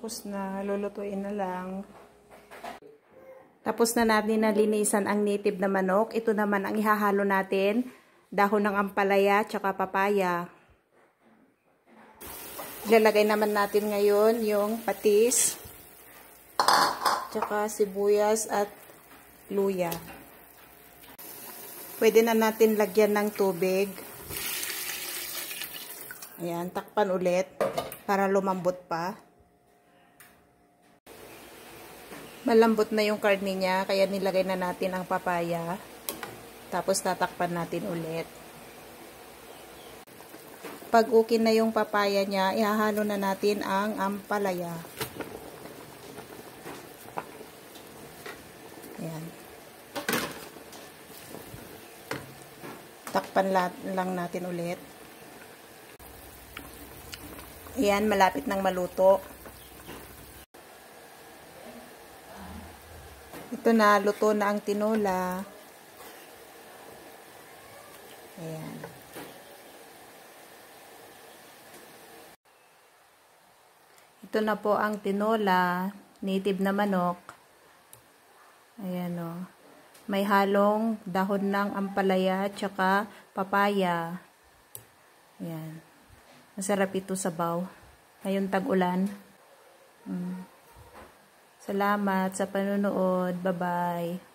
Tapos na, lulutuin na lang. Tapos na natin nalinisan ang native na manok. Ito naman ang ihahalo natin. Dahon ng ampalaya, tsaka papaya. Ilalagay naman natin ngayon yung patis, tsaka sibuyas at luya. Pwede na natin lagyan ng tubig. Ayan, takpan ulit para lumambot pa. Malambot na yung karne niya, kaya nilagay na natin ang papaya. Tapos tatakpan natin ulit. Pag okay na yung papaya niya, ihahalo na natin ang ampalaya. Ayan. Takpan lang natin ulit. Ayan, malapit nang maluto. Ito na, luto na ang tinola. Ayan. Ito na po ang tinola, native na manok. Ayan o. May halong dahon ng ampalaya at saka papaya. Ayan. Masarap ito sabaw. Ngayon tag-ulan. Salamat sa panonood. Bye-bye.